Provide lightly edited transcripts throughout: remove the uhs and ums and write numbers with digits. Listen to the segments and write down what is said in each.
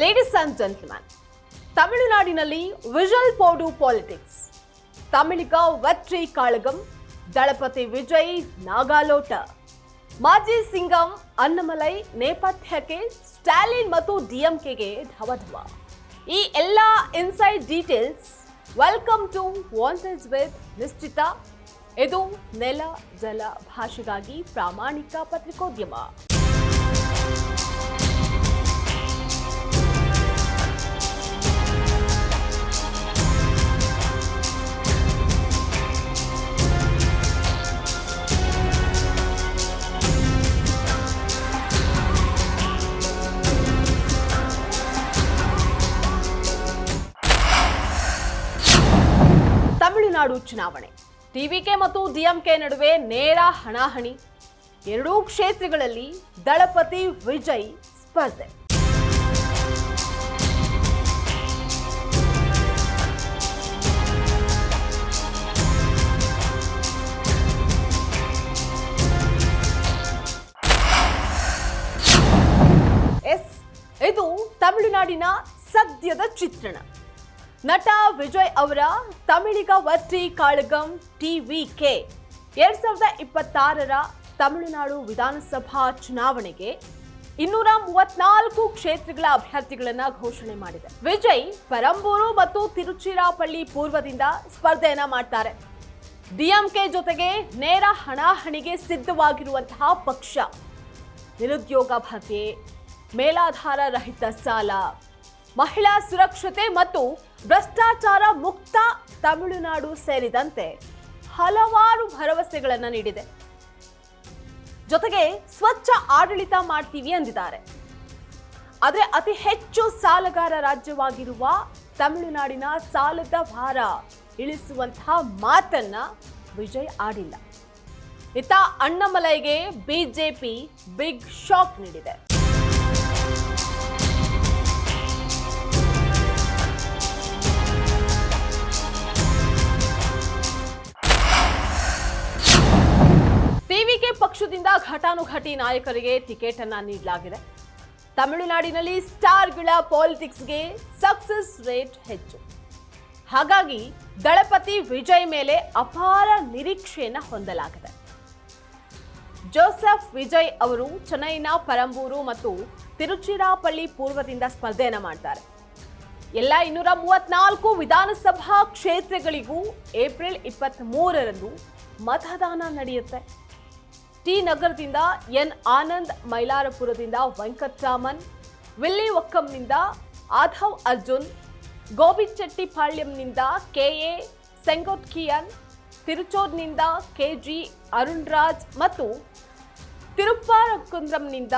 Ladies and gentleman, ತಮಿಳುನಾಡಿನಲ್ಲಿ whistle ಪೋಡು politics. Tamilaga Vetri ಕಾಳಗಂ, ದಳಪತಿ Vijay ನಾಗಾಲೋಟ. ಮಾಜಿ ಸಿಂಗಂ ಅನ್ನಮಲೈ ನೇಪಥ್ಯಕ್ಕೆ ಸ್ಟಾಲಿನ್ ಮತ್ತು ಡಿಎಂಕೆಗೆ ಢವಢವ. ಈ ಎಲ್ಲ inside details. Welcome to wanted with Nishchita. ಇದು ನೆಲ ಜಲ ಭಾಷೆಗಾಗಿ ಪ್ರಾಮಾಣಿಕ ಪತ್ರಿಕೋದ್ಯಮ. ತಮಿಳುನಾಡು ಚುನಾವಣೆ. ಟಿವಿಕೆ ಮತ್ತು ಡಿಎಂಕೆ ನಡುವೆ ನೇರ ಹಣಾಹಣಿ. ಎರಡೂ ಕ್ಷೇತ್ರಗಳಲ್ಲಿ ದಳಪತಿ ವಿಜಯ್ ಸ್ಪರ್ಧೆ. ಇದು ತಮಿಳುನಾಡಿನ ಸದ್ಯದ ಚಿತ್ರಣ. ನಟ ವಿಜಯ್ ಅವರ ತಮಿಳಿಗ ವೆಟ್ರಿ ಕಾಳಗಂ ಟಿವಿಕೆ 2026ರ ತಮಿಳುನಾಡು ವಿಧಾನಸಭಾ ಚುನಾವಣೆಗೆ 234 ಕ್ಷೇತ್ರಗಳ ಅಭ್ಯರ್ಥಿಗಳನ್ನ ಘೋಷಣೆ ಮಾಡಿದೆ. ವಿಜಯ್ ಪರಂಬೂರು ಮತ್ತು ತಿರುಚಿರಾಪಳ್ಳಿ ಪೂರ್ವದಿಂದ ಸ್ಪರ್ಧೆಯನ್ನ ಮಾಡ್ತಾರೆ. ಡಿಎಂಕೆ ಜೊತೆಗೆ ನೇರ ಹಣಾಹಣಿಗೆ ಸಿದ್ಧವಾಗಿರುವಂತಹ ಪಕ್ಷ. ನಿರುದ್ಯೋಗ ಭತ್ಯೆ, ಮೇಲಾಧಾರ ರಹಿತ ಸಾಲ, ಮಹಿಳಾ ಸುರಕ್ಷತೆ ಮತ್ತು ಭ್ರಷ್ಟಾಚಾರ ಮುಕ್ತ ತಮಿಳುನಾಡು ಸೇರಿದಂತೆ ಹಲವಾರು ಭರವಸೆಗಳನ್ನು ನೀಡಿದೆ. ಜೊತೆಗೆ ಸ್ವಚ್ಛ ಆಡಳಿತ ಮಾಡ್ತೀವಿ ಅಂದಿದ್ದಾರೆ. ಆದರೆ ಅತಿ ಹೆಚ್ಚು ಸಾಲಗಾರ ರಾಜ್ಯವಾಗಿರುವ ತಮಿಳುನಾಡಿನ ಸಾಲದ ಭಾರ ಇಳಿಸುವಂತಹ ಮಾತನ್ನ ವಿಜಯ್ ಆಡಿಲ್ಲ. ಇತ್ತ ಅಣ್ಣಾಮಲೈಗೆ ಬಿಜೆಪಿ ಬಿಗ್ ಶಾಕ್ ನೀಡಿದೆ. ಟಿವಿಕೆ ಪಕ್ಷದಿಂದ ಘಟಾನುಘಟಿ ನಾಯಕರಿಗೆ ಟಿಕೆಟ್ ಅನ್ನ ನೀಡಲಾಗಿದೆ. ತಮಿಳುನಾಡಿನಲ್ಲಿ ಸ್ಟಾರ್ಗಳ ಪಾಲಿಟಿಕ್ಸ್ಗೆ ಸಕ್ಸಸ್ ರೇಟ್ ಹೆಚ್ಚು. ಹಾಗಾಗಿ ದಳಪತಿ ವಿಜಯ್ ಮೇಲೆ ಅಪಾರ ನಿರೀಕ್ಷೆಯನ್ನ ಹೊಂದಲಾಗಿದೆ. ಜೋಸೆಫ್ ವಿಜಯ್ ಅವರು ಚೆನ್ನೈನ ಪರಂಬೂರು ಮತ್ತು ತಿರುಚಿರಾಪಳ್ಳಿ ಪೂರ್ವದಿಂದ ಸ್ಪರ್ಧೆಯನ್ನ ಮಾಡ್ತಾರೆ. ಎಲ್ಲ 234 ವಿಧಾನಸಭಾ ಕ್ಷೇತ್ರಗಳಿಗೂ ಏಪ್ರಿಲ್ 23ರಂದು ಮತದಾನ ನಡೆಯುತ್ತೆ. ಟಿ ನಗರದಿಂದ ಎನ್ ಆನಂದ್, ಮೈಲಾರಪುರದಿಂದ ವೆಂಕಟರಾಮನ್, ವಿಲ್ಲಿವಕ್ಕಂನಿಂದ ಆಧವ್ ಅರ್ಜುನ್, ಗೋಬಿಚೆಟ್ಟಿಪಾಳ್ಯಂನಿಂದ ಕೆಎ ಸೆಂಗೊಟ್ಕಿಯನ್, ತಿರುಚೂರ್ನಿಂದ ಕೆಜಿ ಅರುಣ್ ರಾಜ್ ಮತ್ತು ತಿರುಪ್ಪಾರಕುಂದ್ರಂನಿಂದ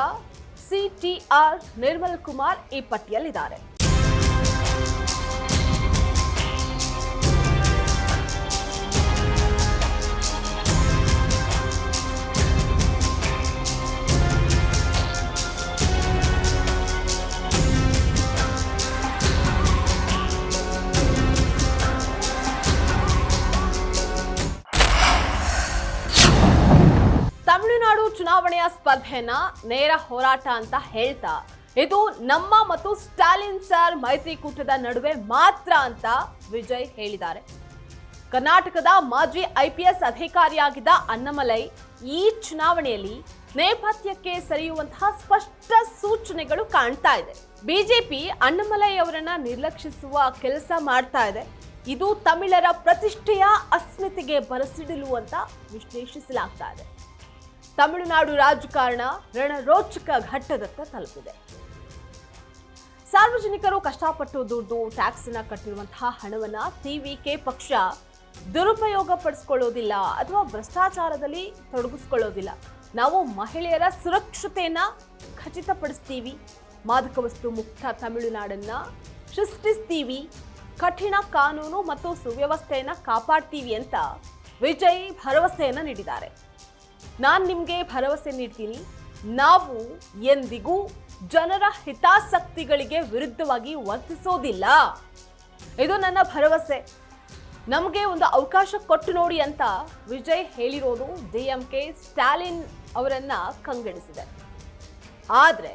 ಸಿಟಿಆರ್ ನಿರ್ಮಲ್ ಕುಮಾರ್ ಈ ಪಟ್ಟಿಯಲ್ಲಿದ್ದಾರೆ. ತಮಿಳುನಾಡು ಚುನಾವಣೆಯ ಸ್ಪರ್ಧೆಯನ್ನ ನೇರ ಹೋರಾಟ ಅಂತ ಹೇಳ್ತಾ, ಇದು ನಮ್ಮ ಮತ್ತು ಸ್ಟಾಲಿನ್ ಸರ್ ಮೈತ್ರಿಕೂಟದ ನಡುವೆ ಮಾತ್ರ ಅಂತ ವಿಜಯ್ ಹೇಳಿದ್ದಾರೆ. ಕರ್ನಾಟಕದ ಮಾಜಿ ಐಪಿಎಸ್ ಅಧಿಕಾರಿಯಾಗಿದ್ದ ಅನ್ನಮಲೈ ಈ ಚುನಾವಣೆಯಲ್ಲಿ ನೇಪಥ್ಯಕ್ಕೆ ಸರಿಯುವಂತಹ ಸ್ಪಷ್ಟ ಸೂಚನೆಗಳು ಕಾಣ್ತಾ ಇದೆ. ಬಿಜೆಪಿ ಅನ್ನಮಲೈ ಅವರನ್ನ ನಿರ್ಲಕ್ಷಿಸುವ ಕೆಲಸ ಮಾಡ್ತಾ ಇದೆ. ಇದು ತಮಿಳರ ಪ್ರತಿಷ್ಠೆಯ ಅಸ್ಮಿತೆಗೆ ಬರಸಿಡಲು ಅಂತ ವಿಶ್ಲೇಷಿಸಲಾಗ್ತಾ ಇದೆ. ತಮಿಳುನಾಡು ರಾಜಕಾರಣ ರಣರೋಚಕ ಘಟ್ಟದತ್ತ ತಲುಪಿದೆ. ಸಾರ್ವಜನಿಕರು ಕಷ್ಟಪಟ್ಟು ದುಡ್ಡು ಟ್ಯಾಕ್ಸ್ ಅನ್ನ ಕಟ್ಟಿರುವಂತಹ ಹಣವನ್ನ ಟಿವಿಕೆ ಪಕ್ಷ ದುರುಪಯೋಗ ಪಡಿಸ್ಕೊಳ್ಳೋದಿಲ್ಲ ಅಥವಾ ಭ್ರಷ್ಟಾಚಾರದಲ್ಲಿ ತೊಡಗಿಸ್ಕೊಳ್ಳೋದಿಲ್ಲ. ನಾವು ಮಹಿಳೆಯರ ಸುರಕ್ಷತೆಯನ್ನ ಖಚಿತಪಡಿಸ್ತೀವಿ, ಮಾದಕ ವಸ್ತು ಮುಕ್ತ ತಮಿಳುನಾಡನ್ನ ಸೃಷ್ಟಿಸ್ತೀವಿ, ಕಠಿಣ ಕಾನೂನು ಮತ್ತು ಸುವ್ಯವಸ್ಥೆಯನ್ನ ಕಾಪಾಡ್ತೀವಿ ಅಂತ ವಿಜಯ್ ಭರವಸೆಯನ್ನ ನೀಡಿದ್ದಾರೆ. ನಾನು ನಿಮಗೆ ಭರವಸೆ ನೀಡ್ತೀನಿ, ನಾವು ಎಂದಿಗೂ ಜನರ ಹಿತಾಸಕ್ತಿಗಳಿಗೆ ವಿರುದ್ಧವಾಗಿ ವರ್ತಿಸೋದಿಲ್ಲ. ಇದು ನನ್ನ ಭರವಸೆ. ನಮಗೆ ಒಂದು ಅವಕಾಶ ಕೊಟ್ಟು ನೋಡಿ ಅಂತ ವಿಜಯ್ ಹೇಳಿರೋದು ಡಿಎಂಕೆ ಸ್ಟಾಲಿನ್ ಅವರನ್ನ ಕಂಗೆಡಿಸಿದೆ. ಆದರೆ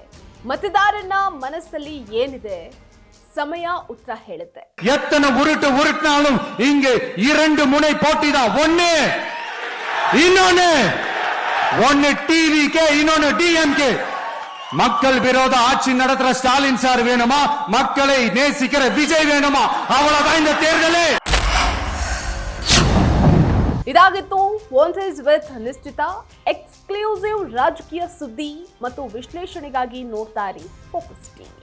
ಮತದಾರನ ಮನಸ್ಸಲ್ಲಿ ಏನಿದೆ ಸಮಯ ಉತ್ತರ ಹೇಳುತ್ತೆ. எத்தனை உருட்டினாலும் இங்கு 2 முனை போட்டிதான். ஒன்னு டிவிகே, இன்னொன்னு டிஎம்கே. மக்கள் விரோத ஆட்சி நடத்துற ஸ்டாலின் சார் வேணுமா, மக்களை நேசிக்கிற விஜய் வேணுமா? அவ்வளவுதான் இந்த தேர்தலே. ಇದಾಗಿತ್ತು ಒನ್ ಸೈಜ್ ವಿತ್ ನಿಶ್ಚಿತ. ಎಕ್ಸ್ಕ್ಲೂಸಿವ್ ರಾಜಕೀಯ ಸುದ್ದಿ ಮತ್ತು ವಿಶ್ಲೇಷಣೆಗಾಗಿ ನೋಡ್ತಾ ಇರಿ ಫೋಕಸ್ ಟಿವಿ.